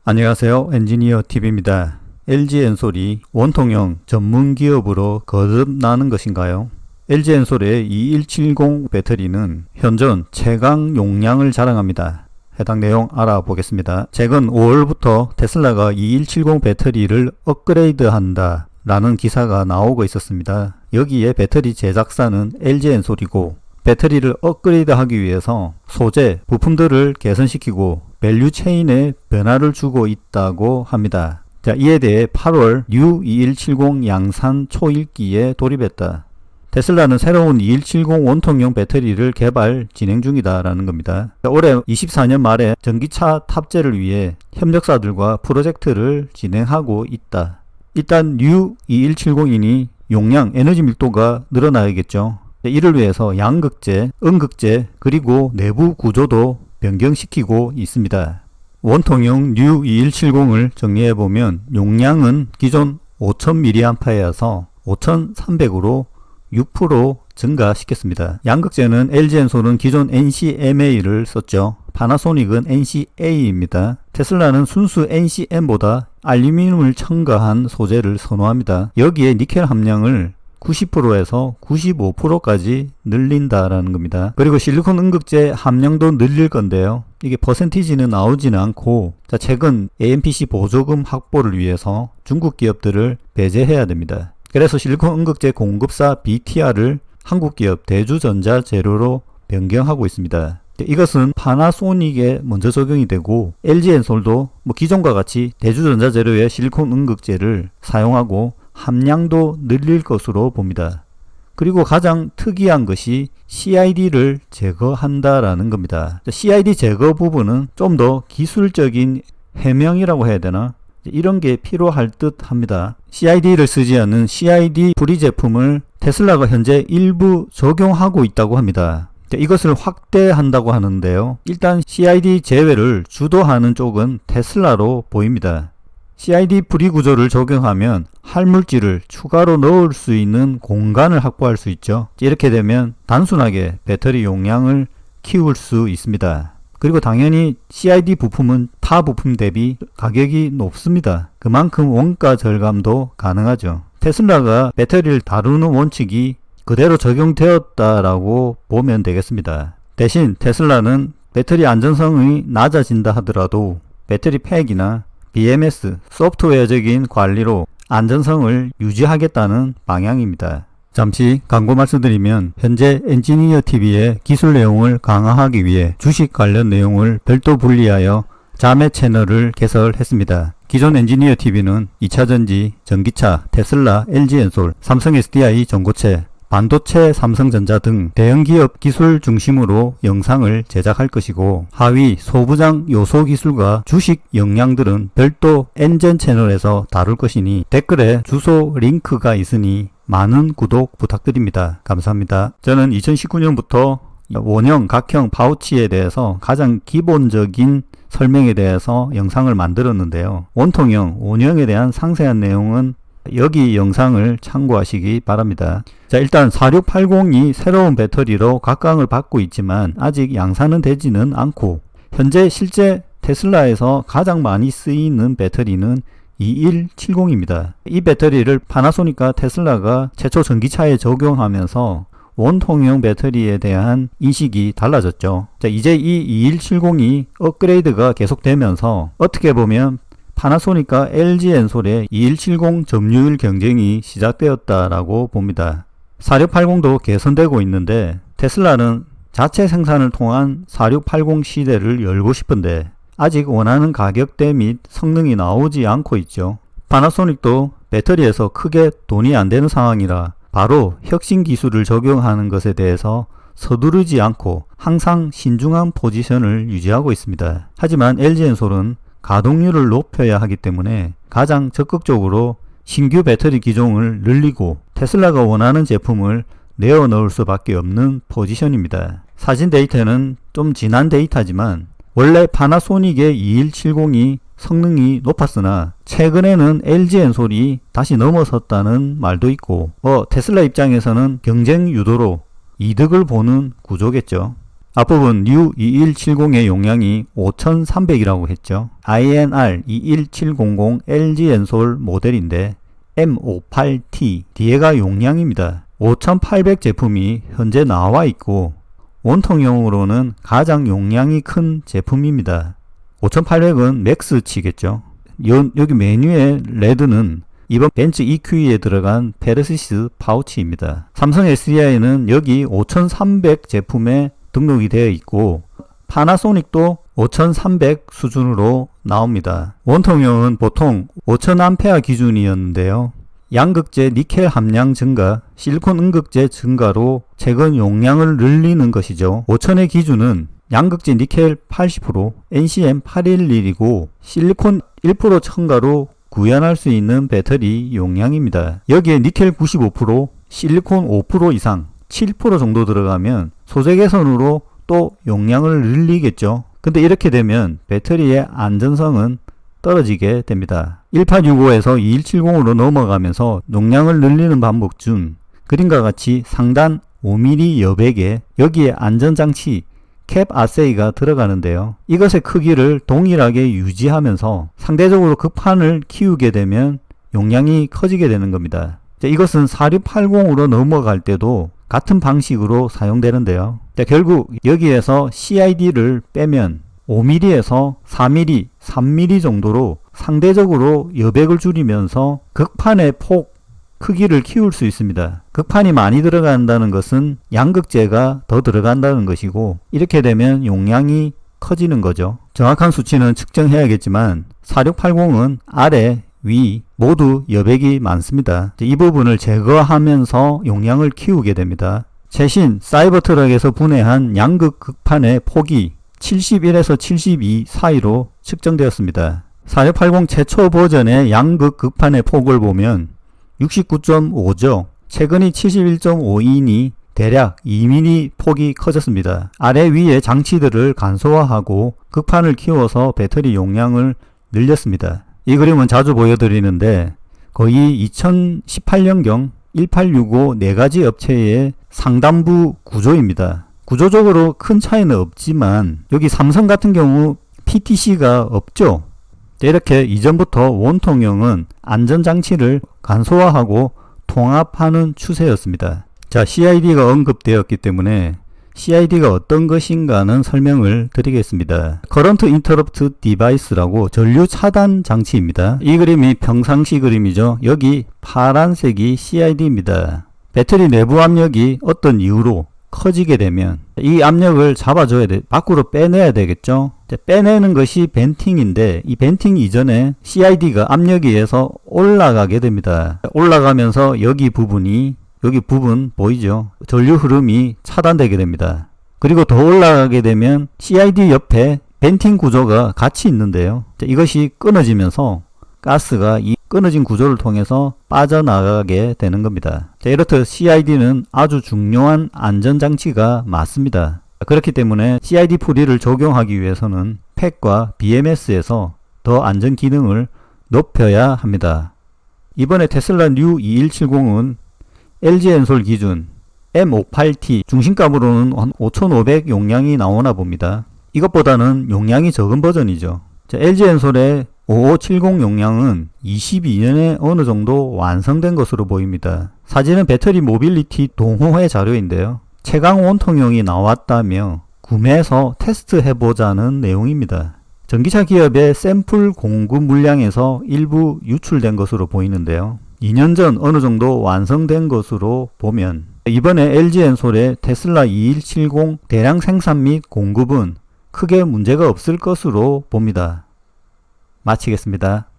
안녕하세요. 엔지니어 TV입니다. LG엔솔이 원통형 전문 기업으로 거듭나는 것인가요? LG엔솔의 2170 배터리는 현존 최강 용량을 자랑합니다. 해당 내용 알아보겠습니다. 최근 5월부터 테슬라가 2170 배터리를 업그레이드한다 라는 기사가 나오고 있었습니다. 여기에 배터리 제작사는 LG엔솔이고, 배터리를 업그레이드하기 위해서 소재, 부품들을 개선시키고 밸류 체인에 변화를 주고 있다고 합니다. 자, 이에 대해 8월 뉴 2170 양산 초일기에 돌입했다. 테슬라는 새로운 2170 원통형 배터리를 개발 진행 중이다 라는 겁니다. 자, 올해 24년 말에 전기차 탑재를 위해 협력사들과 프로젝트를 진행하고 있다. 일단 뉴 2170이니 용량, 에너지 밀도가 늘어나야겠죠. 이를 위해서 양극재, 음극재, 그리고 내부 구조도 변경시키고 있습니다. 원통형 뉴 2170을 정리해보면 용량은 기존 5000mAh에서 5300으로 6% 증가시켰습니다. 양극재는 LG엔솔은 기존 NCMA를 썼죠. 파나소닉은 NCA입니다. 테슬라는 순수 NCM보다 알루미늄을 첨가한 소재를 선호합니다. 여기에 니켈 함량을 90%에서 95%까지 늘린다라는 겁니다. 그리고 실리콘 음극재 함량도 늘릴 건데요. 이게 퍼센티지는 나오지는 않고, 자, 최근 AMPC 보조금 확보를 위해서 중국 기업들을 배제해야 됩니다. 그래서 실리콘 음극재 공급사 BTR을 한국 기업 대주전자 재료로 변경하고 있습니다. 이것은 파나소닉에 먼저 적용이 되고, LG엔솔도 기존과 같이 대주전자 재료의 실리콘 음극재를 사용하고 함량도 늘릴 것으로 봅니다. 그리고 가장 특이한 것이 CID를 제거한다라는 겁니다. CID 제거 부분은 좀 더 기술적인 해명이라고 해야 되나? 이런 게 필요할 듯 합니다. CID를 쓰지 않는 CID 프리 제품을 테슬라가 현재 일부 적용하고 있다고 합니다. 이것을 확대한다고 하는데요. 일단 CID 제외를 주도하는 쪽은 테슬라로 보입니다. CID 프리 구조를 적용하면 할물질을 추가로 넣을 수 있는 공간을 확보할 수 있죠. 이렇게 되면 단순하게 배터리 용량을 키울 수 있습니다. 그리고 당연히 CID 부품은 타 부품 대비 가격이 높습니다. 그만큼 원가 절감도 가능하죠. 테슬라가 배터리를 다루는 원칙이 그대로 적용되었다라고 보면 되겠습니다. 대신 테슬라는 배터리 안전성이 낮아진다 하더라도 배터리 팩이나 BMS, 소프트웨어적인 관리로 안전성을 유지하겠다는 방향입니다. 잠시 광고 말씀드리면, 현재 엔지니어 TV의 기술 내용을 강화하기 위해 주식 관련 내용을 별도 분리하여 자매 채널을 개설했습니다. 기존 엔지니어 TV는 2차전지, 전기차, 테슬라, LG엔솔, 삼성 SDI 전고체, 반도체, 삼성전자 등 대형기업 기술 중심으로 영상을 제작할 것이고, 하위 소부장 요소 기술과 주식 역량들은 별도 엔젠 채널에서 다룰 것이니 댓글에 주소 링크가 있으니 많은 구독 부탁드립니다. 감사합니다. 저는 2019년부터 원형, 각형 파우치에 대해서 가장 기본적인 설명에 대해서 영상을 만들었는데요. 원통형, 원형에 대한 상세한 내용은 여기 영상을 참고하시기 바랍니다. 자, 일단 4680이 새로운 배터리로 각광을 받고 있지만 아직 양산은 되지는 않고, 현재 실제 테슬라에서 가장 많이 쓰이는 배터리는 2170입니다. 이 배터리를 파나소닉과 테슬라가 최초 전기차에 적용하면서 원통형 배터리에 대한 인식이 달라졌죠. 자, 이제 이 2170이 업그레이드가 계속되면서 어떻게 보면 파나소닉과 LG엔솔의 2170 점유율 경쟁이 시작되었다라고 봅니다. 4680도 개선되고 있는데, 테슬라는 자체 생산을 통한 4680 시대를 열고 싶은데 아직 원하는 가격대 및 성능이 나오지 않고 있죠. 파나소닉도 배터리에서 크게 돈이 안 되는 상황이라 바로 혁신 기술을 적용하는 것에 대해서 서두르지 않고 항상 신중한 포지션을 유지하고 있습니다. 하지만 LG엔솔은 가동률을 높여야 하기 때문에 가장 적극적으로 신규 배터리 기종을 늘리고 테슬라가 원하는 제품을 내어 넣을 수밖에 없는 포지션입니다. 사진 데이터는 좀 지난 데이터지만 원래 파나소닉의 2170이 성능이 높았으나 최근에는 LG엔솔이 다시 넘어섰다는 말도 있고, 테슬라 입장에서는 경쟁 유도로 이득을 보는 구조겠죠. 앞부분 뉴 2170의 용량이 5300이라고 했죠. INR 21700 LG 엔솔 모델인데 M58T 뒤에가 용량입니다. 5800 제품이 현재 나와 있고 원통형으로는 가장 용량이 큰 제품입니다. 5800은 맥스치겠죠. 여기 메뉴의 레드는 이번 벤츠 EQE에 들어간 페르시스 파우치입니다. 삼성 SDI는 여기 5300 제품에 등록이 되어 있고 파나소닉도 5300 수준으로 나옵니다. 원통형은 보통 5000A 기준이었는데요. 양극재 니켈 함량 증가, 실리콘 음극재 증가로 최근 용량을 늘리는 것이죠. 5000의 기준은 양극재 니켈 80%, NCM 811이고 실리콘 1% 첨가로 구현할 수 있는 배터리 용량입니다. 여기에 니켈 95%, 실리콘 5% 이상, 7% 정도 들어가면 소재 개선으로 또 용량을 늘리겠죠. 근데 이렇게 되면 배터리의 안전성은 떨어지게 됩니다. 1865에서 2170으로 넘어가면서 용량을 늘리는 방법 중 그림과 같이 상단 5mm 여백에 여기에 안전장치 캡 아세이가 들어가는데요. 이것의 크기를 동일하게 유지하면서 상대적으로 급판을 키우게 되면 용량이 커지게 되는 겁니다. 이것은 4680으로 넘어갈 때도 같은 방식으로 사용되는데요. 결국 여기에서 CID를 빼면 5mm에서 4mm, 3mm 정도로 상대적으로 여백을 줄이면서 극판의 폭, 크기를 키울 수 있습니다. 극판이 많이 들어간다는 것은 양극재가 더 들어간다는 것이고 이렇게 되면 용량이 커지는 거죠. 정확한 수치는 측정해야겠지만 4680은 아래, 위 모두 여백이 많습니다. 이 부분을 제거하면서 용량을 키우게 됩니다. 최신 사이버트럭에서 분해한 양극 극판의 폭이 71에서 72 사이로 측정되었습니다. 4680 최초 버전의 양극 극판의 폭을 보면 69.5죠. 최근이 71.5이니 대략 2mm 폭이 커졌습니다. 아래 위에 장치들을 간소화하고 극판을 키워서 배터리 용량을 늘렸습니다. 이 그림은 자주 보여드리는데 거의 2018년경 1865 4가지 업체의 상단부 구조입니다. 구조적으로 큰 차이는 없지만 여기 삼성 같은 경우 PTC가 없죠. 이렇게 이전부터 원통형은 안전장치를 간소화하고 통합하는 추세였습니다. 자, CID가 언급되었기 때문에 CID가 어떤 것인가는 설명을 드리겠습니다. Current Interrupt Device라고 전류 차단 장치입니다. 이 그림이 평상시 그림이죠. 여기 파란색이 CID입니다. 배터리 내부 압력이 어떤 이유로 커지게 되면 이 압력을 잡아줘야 돼. 밖으로 빼내야 되겠죠. 빼내는 것이 벤팅인데 이 벤팅 이전에 CID가 압력에 의해서 올라가게 됩니다. 올라가면서 여기 부분 보이죠? 전류 흐름이 차단되게 됩니다. 그리고 더 올라가게 되면 CID 옆에 벤팅 구조가 같이 있는데요. 이것이 끊어지면서 가스가 이 끊어진 구조를 통해서 빠져나가게 되는 겁니다. 이렇듯 CID는 아주 중요한 안전장치가 맞습니다. 그렇기 때문에 CID 프리를 적용하기 위해서는 팩과 BMS에서 더 안전 기능을 높여야 합니다. 이번에 테슬라 뉴 2170은 LG 엔솔 기준 M58T 중심값으로는 한 5500 용량이 나오나 봅니다. 이것보다는 용량이 적은 버전이죠. LG 엔솔의 5570 용량은 22년에 어느 정도 완성된 것으로 보입니다. 사진은 배터리 모빌리티 동호회 자료인데요. 최강 원통형이 나왔다며 구매해서 테스트해보자는 내용입니다. 전기차 기업의 샘플 공급 물량에서 일부 유출된 것으로 보이는데요. 2년 전 어느 정도 완성된 것으로 보면 이번에 LG 엔솔의 테슬라 2170 대량 생산 및 공급은 크게 문제가 없을 것으로 봅니다. 마치겠습니다.